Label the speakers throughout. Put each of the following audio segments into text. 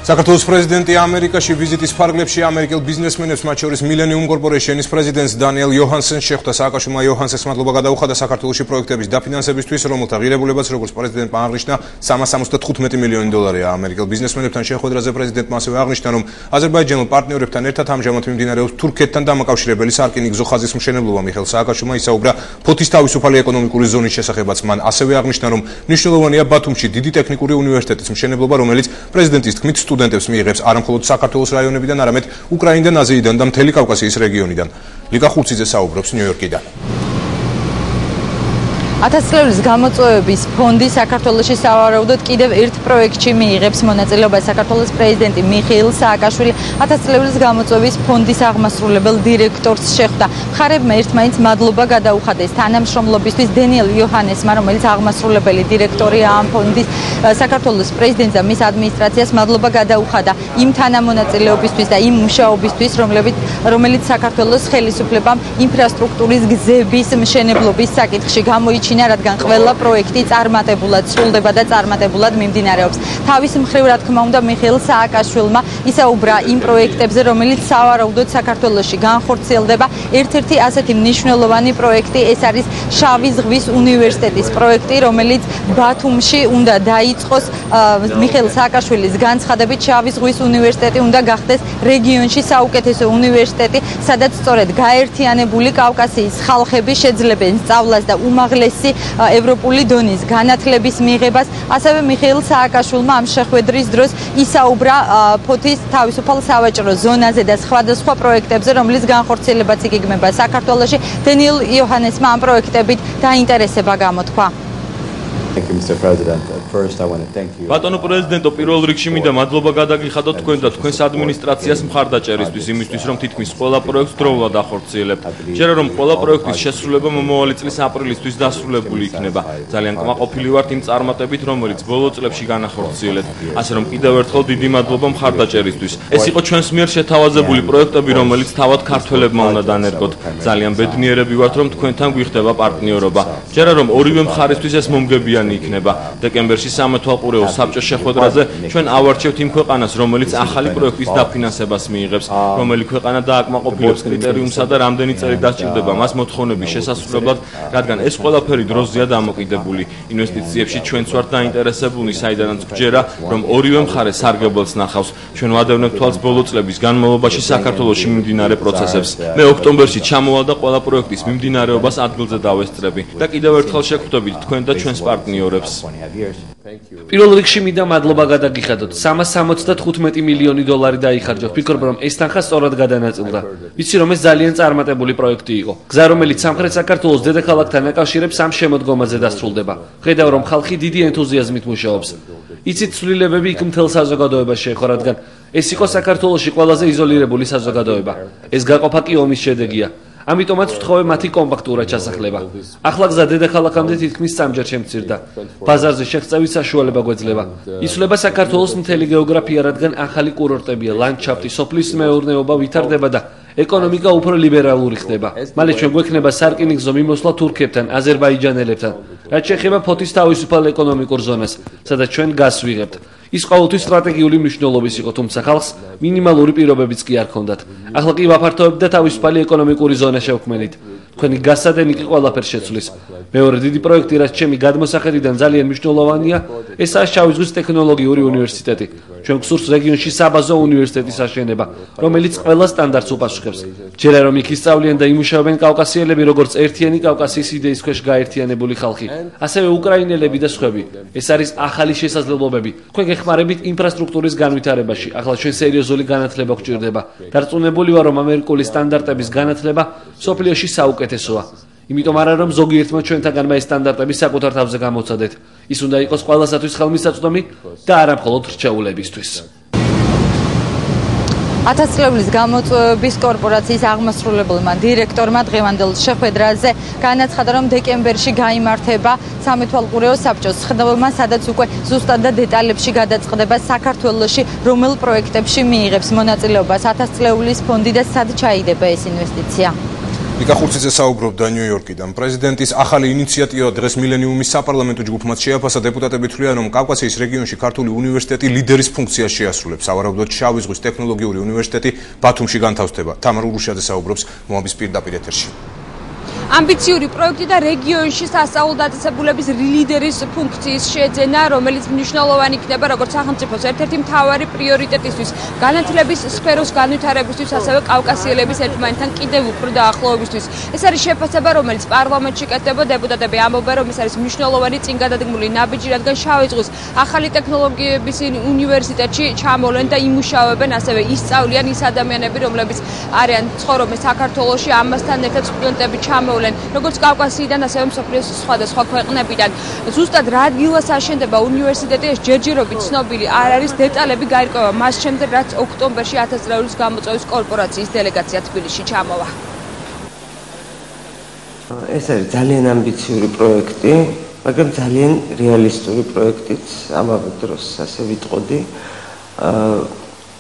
Speaker 1: საქართველოს პრეზიდენტი ამერიკაში ვიზიტის ფარგლებში ამერიკელ ბიზნესმენებს, მათ შორის Millennium Corporation-ის პრეზიდენტს დანიელ იოჰანსენს შეხვდა. სააკაშვილმა იოჰანსენს მადლობა გადაუხადა საქართველოში პროექტების დაფინანსებისთვის, რომელთა ღირებულებაც როგორც პრეზიდენტმა აღნიშნა, $375 მილიონი. ამერიკელ ბიზნესმენებთან შეხვედრაზე პრეზიდენტმა ასევე აღნიშნა, რომ აზერბაიჯანელ პარტნიორებთან ერთად ამჟამად მიმდინარეობს თურქეთთან დამაკავშირებელი სარკინიგზო ხაზის მშენებლობა. მიხეილ სააკაშვილმა ისაუბრა ფოთის თავისუფალი ეკონომიკური ზონის შესახებაც. მან ასევე აღნიშნა, რომ მნიშვნელოვანია ბათუმში დიდი ტექნიკური უნივერსიტეტის მშენებლობა, რომელიც პრეზიდენტის თქმით სტუდენტებს მიიღებს არა მხოლოდ საქართველოს რაიონებიდან, არამედ უკრაინიდან, აზიიდან და მთელი კავკასიის რეგიონიდან. ლიკა ხურციძე საუბრობს ნიუ-იორკიდან.
Speaker 2: 1000 წლების გამოწვევების ფონდი საქართველოში სავარაუდოდ კიდევ ერთ პროექტში მიიღებს მონაწილეობას. საქართველოს პრეზიდენტი მიხეილ სააკაშვილი 1000 წლების გამოწვევის ფონდის აღმასრულებელ დირექტორს შეხვდა. მხარებმა ერთმანეთს მადლობა გადაუხადეს თანამშრომლობისთვის დენიელ იოჰანესმა, რომელიც აღმასრულებელი დირექტორია ამ ფონდის. საქართველოს პრეზიდენტს და მის ადმინისტრაციას მადლობა გადაუხადა იმ თანამონაწილეობისთვის და იმ მუშაობისთვის, რომელიც საქართველოს ხელისუფლებამ ინფრასტრუქტურის გზების მშენებლობის საკითხში გამოიჩინა, რადგან ყველა პროექტი წარმატებულად სრულდება და წარმატებულად მიმდინარეობს. თავის მხრივ, რა თქმა უნდა, მიხეილ სააკაშვილმა ისაუბრა იმ პროექტებზე, რომელიც სავარაუდოდ საქართველოში განხორციელდება. ერთ-ერთი ასეთი მნიშვნელოვანი პროექტი ეს არის შავი ზღვის უნივერსიტეტის პროექტი, რომელიც ბათუმში უნდა დაიწყოს. მიხეილ სააკაშვილის განცხადებით, შავი ზღვის უნივერსიტეტი უნდა გახდეს რეგიონში საუკეთესო უნივერსიტეტი, სადაც სწორედ გაერთიანებული კავკასიის ხალხები შეძლებენ სწავლას და უმაღლესი ევროპული დონის განათლების მიღებას. ასევე მიხეილ სააკაშვილმა ამ შეხვედრის დროს ისაუბრა ფოთის თავისუფალ სავაჭრო ზონაზე და სხვადასხვა პროექტებზე, რომლის განხორციელებაც იგეგმება საქართველოში. დენიელ იოჰანესმა ამ პროექტებით დაინტერესება გამოთქვა.
Speaker 3: ბატონო პრეზიდენტო, პირველ რიგში მინდა მადლობა გადაგიხადო თქვენ და თქვენს ადმინისტრაციას მხარდაჭერისთვის, იმისთვის, რომ თითქმის ყველა პროექტს დროულად ახორციელებთ. ჯერა რომ ყველა პროექტის შესრულება მომავალი წლის აპრილისთვის დასრულებული იქნება. ძალიან კმაყოფილი ვართ იმ წარმატებით, რომელიც ბოლო წლებში განახორციელეთ. ასე რომ კიდევ ერთხელ დიდი მადლობა მხარდაჭერისთვის. ეს იყო ჩვენს მიერ შეთავაზებული პროექტები, რომელიც თავად ქართველებმა უნდა დანერგოთ. ძალიან ბედნიერები ვართ, რომ თქვენთან გვიხდება პარტნიორობა. ჯერა რომ ორივე მხარისთვის ეს მომგებიანი იქნება. დეკემბერში სამეთვალყურეო საბჭოს შეხვედრაზე ჩვენ ავარჩევთ იმ ქვეყანას, რომელიც ახალი პროექტის დაფინანსებას მიიღებს, რომელი ქვეყანა დააკმაყოფილებს კრიტერიუმსა და რამდენი წელი დასჭირდება მას მოთხოვნების შესასრულებლად, რადგან ეს ყველაფერი დროზეა დამოკიდებული. ინვესტიციებში ჩვენც ვართ დაინტერესებული, საიდანაც გვჯერა, რომ ორივე მხარე სარგებელს ნახავს. ჩვენ ვადევნებთ თვალს ბოლო წლების განმავლობაში საქართველოში მიმდინარე პროცესებს. მე ოქტომბერში ჩამოვალ და ყველა პროექტის მიმდინარეობას ადგილზე დავესწრები და კიდევ ერთხელ შეგხვდებით თქვენ და ჩვენს პარტნიორებს.
Speaker 4: პირველ რიგში მინდა მადლობა გადაგიხადოთ. $375 მილიონი დაიხარჯა. ვფიქრობ, რომ ეს თანხა სწორად გადანაწილდა. ვიცი, რომ ეს ძალიან წარმატებული პროექტი იყო. გზა, რომელიც სამხრეთ საქართველოს დედაქალაქთან აკავშირებს, ამ შემოდგომაზე დასრულდება. ხედავ, რომ ხალხი დიდი ენთუზიაზმით მუშაობს. იცით, ცვლილებები იქ მთელ საზოგადოებას შეეხო, რადგან ეს იყო საქართველოში ყველაზე იზოლირებული საზოგადოება. ეს გაყოფა კი ომის შედეგია. ამიტომაც ვთხოვე მათი კომპაქტურად ჩასახლება. ახლა გზა დედაქალაქამდე თითქმის 3 ჯერ შემცირდა. ბაზარზე შეღწევის საშუალება გვეძლება. იცვლება საქართველოს მთელი გეოგრაფია, რადგან ახალი კურორტებია, ლანდშაფტი, სოფლის მეურნეობა ვითარდება და ეკონომიკა უფრო ლიბერალური ხდება. მალე ჩვენ გვექნება სარკინიგზო მიმოსვლა თურქებთან, აზერბაიჯანელებთან, რაც შეეხება ფოთის თავისუფალ ეკონომიკურ ზონას, სადაც ჩვენ გაზს ვიღებთ. ის ყოველთვის სტრატეგიული მნიშვნელობის იყო, თუმცა ხალხს მინიმალური პირობებიც კი არ ჰქონდათ. ახლა კი ვაფართოვებთ და თავისუფალი ეკონომიკური ზონა შევქმნით. თქვენი გასადენი კი ყველაფერს შეცვლის. მეორე დიდი პროექტი, რაც ჩემი გადმოსახედიდან ძალიან მნიშვნელოვანია, ესაა შავი ზღვის ტექნოლოგიური უნივერსიტეტი. ჩვენ გსურს რეგიონში საბაზო უნივერსიტეტის აშენება, რომელიც ყველა სტანდარტს უპასუხებს. ჯერა რომ იქ ისწავლიან და იმუშავებენ კავკასიელები, როგორც ერთიანი კავკასიის იდეის ქვეშ გაერთიანებული ხალხი, ასევე უკრაინელები და სხვები. ეს არის ახალი შესაძლებლობები. თქვენ გეხმარებით ინფრასტრუქტურის განვითარებაში. ახლა ჩვენ სერიოზული განათლება გვჭირდება. დარწმუნებული ვარ, რომ ამერიკული სტანდარტების განათლება სოფლიოში საუკეთესოა. იმიტომ არა რომ ზოგიერთმა ჩვენთაგანმა ეს სტანდარტები საკუთარ თავზე გამოცადეთ. ის უნდა იყოს ყველასათვის ხელმისაწვდომი და არა მხოლოდ რჩეულებისთვის.
Speaker 2: 1000 წლების გამოწვევების კორპორაციის აღმასრულებელმა დირექტორმა დღევანდელ შეხვედრაზე განაცხადა, რომ დეკემბერში გაიმართება სამეთვალყურეო საბჭოს სხდომა, სადაც უკვე ზუსტად და დეტალებში გადაწყდება საქართველოში რომელ პროექტებში მიიღებს მონაწილეობას 1000 წლების ფონდი და სად ჩაიდება ეს ინვესტიცია.
Speaker 1: ვიკა ხურციძე საუბრობდა ნიუ-იორკიდან. პრეზიდენტის ახალი ინიციატივა დღეს მილენიუმის საპარლამენტო ჯგუფმაც შეაფასა. დეპუტატები თვლიან, რომ კავკასიის რეგიონში ქართული უნივერსიტეტი ლიდერის ფუნქციას შეასრულებს. სავარაუდოდ შავი ზღვის ტექნოლოგიური უნივერსიტეტი ბათუმში განთავსდება. თამარ ურუშაძე საუბრობს მოამბის პირდაპირ ეთერში.
Speaker 5: ამბიციური პროექტი და რეგიონში სასწავლო დაწესებულების ლიდერის ფუნქციის შეძენა, რომელიც მნიშვნელოვანი იქნება როგორც სახელმწიფოს ერთ-ერთი მთავარი პრიორიტეტისთვის, განათლების სფეროს განვითარებისთვის, ასევე კავკასიელების ერთმანეთთან კიდევ უფრო დაახლოებისთვის. ეს არის შეფასება, რომელიც პარლამენტში კეთდება. დეპუტატები ამბობენ, რომ ეს არის მნიშვნელოვანი წინგადადგმული ნაბიჯი, რადგან შავი ზღვის ახალი ტექნოლოგიების უნივერსიტეტში ჩამოვლენ და იმუშავებენ, ასევე ისწავლიან ის ადამიანები, რომლებიც არიან ცხოვრობენ საქართველოში, ამასთან ერთად სტუდენტები ჩამოვლენ როგორც კავკასიიდან, ასევე მსოფლიოს სხვადასხვა ქვეყნებიდან. ზუსტად რა ადგილას აშენდება უნივერსიტეტი, ეს ჯერჯერობით ცნობილი არ არის, დეტალები გაირკვევა მას შემდეგ, რაც ოქტომბერში 1000 წლეულის გამოწვევის კორპორაციის დელეგაცია თბილისში ჩამოვა.
Speaker 6: ეს არის ძალიან ამბიციური პროექტი, მაგრამ ძალიან რეალისტური პროექტიც ამავე დროს, ასე ვიტყოდი.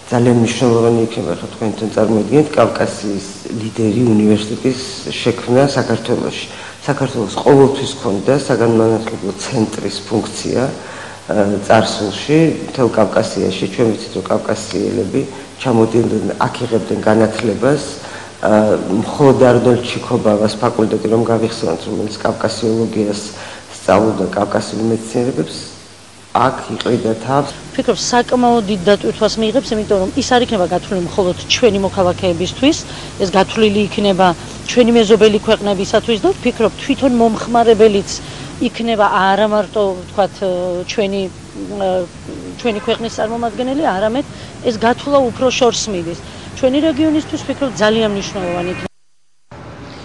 Speaker 6: ძალიან მნიშვნელოვანი იქნება ხა თქვენთან წარმოიდგინეთ კავკასიის ლიდერი უნივერსიტეტის შექმნა საქართველოში. საქართველოს ყოველთვის ჰქონდა საგანმანათლებლო ცენტრის ფუნქცია წარსულში, მთელ კავკასიაში. ჩვენ ვიცით, რომ კავკასიელები ჩამოდიოდნენ, აქ იღებდნენ განათლებას. მხოლოდ არნოლდ ჩიქობავას ფაკულტეტი რომ გავიხსენოთ, რომელიც კავკასიოლოგიას სწავლობდა კავკასიურ მეცნიერებებს, აქ იყრიდა თავს.
Speaker 7: ფიქრობ საკმაოდ დიდ დატვირთვას მიიღებს, იმიტომ რომ ის არ იქნება გათვლილი მხოლოდ ჩვენი მოქალაქეებისთვის, ეს გათვლილი იქნება ჩვენი მეზობელი ქვეყნებისათვის და ვფიქრობ თვითონ მომხმარებელიც იქნება არა მარტო ვთქვათ ჩვენი ქვეყნის წარმომადგენელი, არამედ ეს გათვლა უფრო შორს მიდის. ჩვენი რეგიონისთვის ვფიქრობ ძალიან მნიშვნელოვანი იქნება.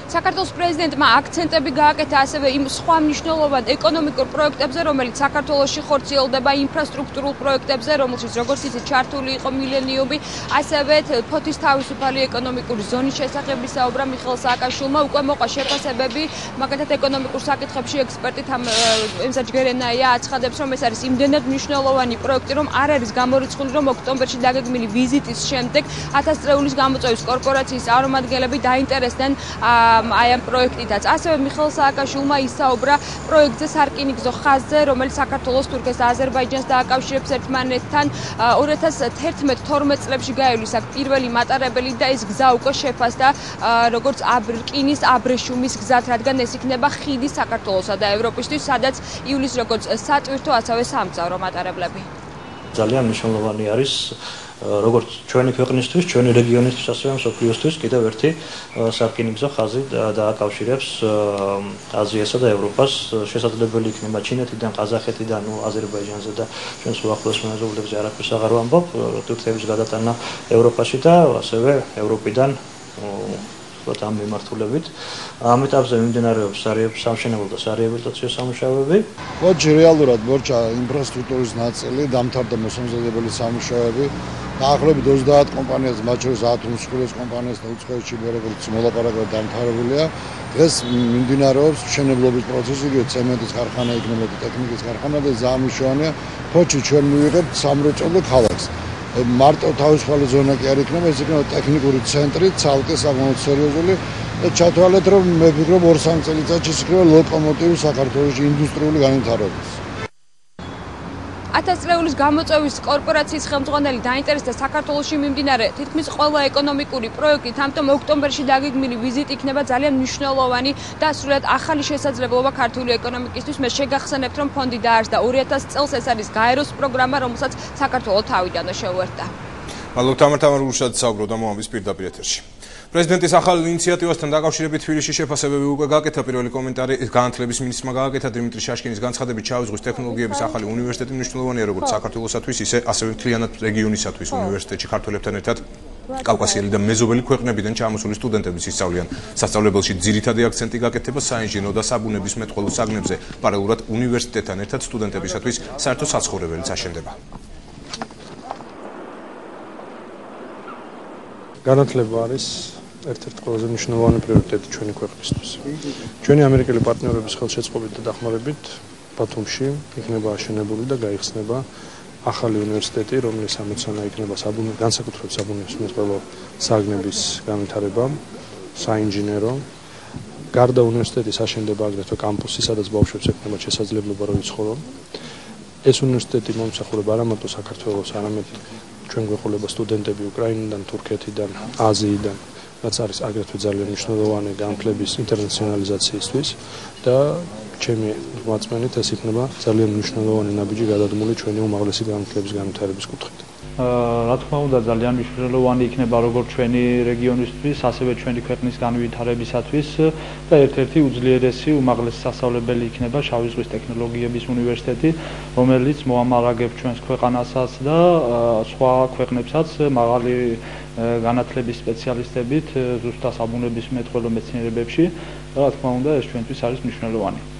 Speaker 5: საქართველოს პრეზიდენტმა აქცენტები გააკეთა ასევე იმ სხვა მნიშვნელოვან ეკონომიკურ პროექტებზე, რომელიც საქართველოში ხორციელდება, ინფრასტრუქტურულ პროექტებზე, რომელშიც როგორც იცით ჩართული იყო მილენიუმი, ასევე ფოთის თავისუფალი ეკონომიკური ზონის შესახებ საუბრა მიხეილ სააკაშვილმა, უკვე მოყვა შეფასებები, მაგალითად ეკონომიკურ საკითხებში ექსპერტი ემზა ჯგერენაია აცხადებს, რომ ეს არის იმდენად მნიშვნელოვანი პროექტი, რომ არ არის გამორიცხული, რომ ოქტომბერში დაგეგმილი ვიზიტის შემდეგ 1000 წლეულის გამოწვევის კორპორაციის წარმომადგენლები დაინტერესდნენ აი ამ პროექტითაც. ასევე მიხეილ სააკაშვილმა ისაუბრა პროექტზე სარკინიგზო ხაზზე, რომელიც საქართველოს, თურქეთს და აზერბაიჯანს დააკავშირებს ერთმანეთთან. 2011-12 წლებში გაივლის აქ პირველი მატარებელი და ეს გზა უკვე შეფასდა როგორც რკინის აბრეშუმის გზად, რადგან ეს იქნება ხიდი საქართველოსა და ევროპისთვის, სადაც ივლის როგორც სატვირთო, ასევე სამგზავრო მატარებლები.
Speaker 8: ძალიან მნიშვნელოვანი არის როგორც ჩვენი ქვეყნისთვის, ჩვენი რეგიონისთვის, ასევე მსოფლიოსთვის კიდევ ერთი სარკინიგზო ხაზი დააკავშირებს აზიასა და ევროპას. შესაძლებელი იქნება ჩინეთიდან, ყაზახეთიდან, აზერბაიჯანზე და ჩვენს უახლოეს მეზობლებზე არაფერს აღარ ვამბობ, თურქეთის გადატანა ევროპაში და ასევე ევროპიდან ამ მიმართულებით. ამ ეტაპზე მიმდინარეობს სამშენებლო და სარეაბილიტაციო სამუშაოები.
Speaker 9: მოდი რეალურად მორჩა ინფრასტრუქტურის ნაწილი, დამთავრდა მოსამზადებელი სამუშაოები. დაახლოებით 30 კომპანიას, მათ შორის ათომის სკოლის კომპანიას და უცხოეთში როგორც მოლაპარაკება დამთავრებულია. დღეს მიმდინარეობს მშენებლობის პროცესი, იგივე ცემენტის ქარხანა იქნება და ტექნიკის ქარხანა და ზამიშოვანია. ფოჩი ჩვენ მივიღებთ სამრეწველო ქალაქს. მარტო თავისუფალი ზონა კი არ იქნება, ეს იქნება ტექნიკური ცენტრი, ცალკე საკმაოდ სერიოზული და ჩათვალეთ, რომ მე ვფიქრობ 2-3 წელიწადში იქნება ლოკომოტივი საქართველოში ინდუსტრიული განვითარების.
Speaker 5: 1000 წლეულის გამოწვევის კორპორაციის ხელმძღვანელი დაინტერესდა საქართველოში მიმდინარე თითქმის ყველა ეკონომიკური პროექტით, ამიტომ ოქტომბერში დაგეგმილი ვიზიტი იქნება ძალიან მნიშვნელოვანი და სრულად ახალი შესაძლებლობა ქართული ეკონომიკისთვის. მე შეგახსენებთ, რომ ფონდი დაარსდა 2000 წელს, ეს არის გაეროს პროგრამა, რომელსაც საქართველო თავიდანვე შეუერთდა.
Speaker 1: მადლობთ თამარ ურუშაძე საუბრობდა მოამბის პირდაპირ ეთერში. პრეზიდენტის ახალ ინიციატივასთან დაკავშირებით თბილისში შეფასებები უკვე გააკეთა. პირველი კომენტარი განათლების მინისტრმა გააკეთა. დიმიტრი შაშკინის განცხადებით, შავი ზღვის ტექნოლოგიების ახალი უნივერსიტეტი მნიშვნელოვანია როგორც საქართველოსათვის, ასევე მთლიანად რეგიონისათვის. უნივერსიტეტში ქართველებთან ერთად კავკასიელი და მეზობელი ქვეყნებიდან ჩამოსული სტუდენტებიც ისწავლიან. სასწავლებელში ძირითადი აქცენტი გაკეთება საინჟინრო და საბუნებისმეტყველო საგნებზე. პარალელურად უნივერსიტეტთან ერთად სტუდენტებისათვის საერთო საცხოვრებელიც აშენდება.
Speaker 10: განათლება არის ერთ-ერთი ყველაზე მნიშვნელოვანი პრიორიტეტი ჩვენი ქვეყნისთვის. ჩვენი ამერიკელი პარტნიორების ხელშეწყობით და დახმარებით ბათუმში იქნება აშენებული და გაიხსნება ახალი უნივერსიტეტი, რომლის ამოცანა იქნება განსაკუთრებით საბუნებისმეტყველო საგნების განვითარება, საინჟინრო გარდა უნივერსიტეტის აშენდება აგრეთვე კამპუსი, სადაც ბავშვებს ექნება შესაძლებლობა რომ იცხოვრონ. ეს უნივერსიტეტი მომსახურება არა მარტო საქართველოს, არამედ ჩვენ გვეყოლება სტუდენტები უკრაინიდან, თურქეთიდან, აზიიდან, რაც არის აგრეთვე ძალიან მნიშვნელოვანი განათლების ინტერნაციონალიზაციისთვის და ჩემი მოწმენით ეს იქნება ძალიან მნიშვნელოვანი ნაბიჯი გადადგმული ჩვენი უმაღლესი განათლების განვითარების კუთხით.
Speaker 11: რა თქმა უნდა ძალიან მნიშვნელოვანი იქნება როგორც ჩვენი რეგიონისთვის, ასევე ჩვენი ქვეყნის განვითარებისათვის და ერთ-ერთი უძლიერესი უმაღლესი სასწავლებელი იქნება შავი ზღვის ტექნოლოგიების უნივერსიტეტი, რომელიც მოამარაგებს ჩვენს ქვეყანასაც და სხვა ქვეყნებსაც მაღალი განათლების სპეციალისტებით ზუსტად საბუნებისმეტყველო მეცნიერებებში და რა თქმა უნდა ეს ჩვენთვის არის მნიშვნელოვანი.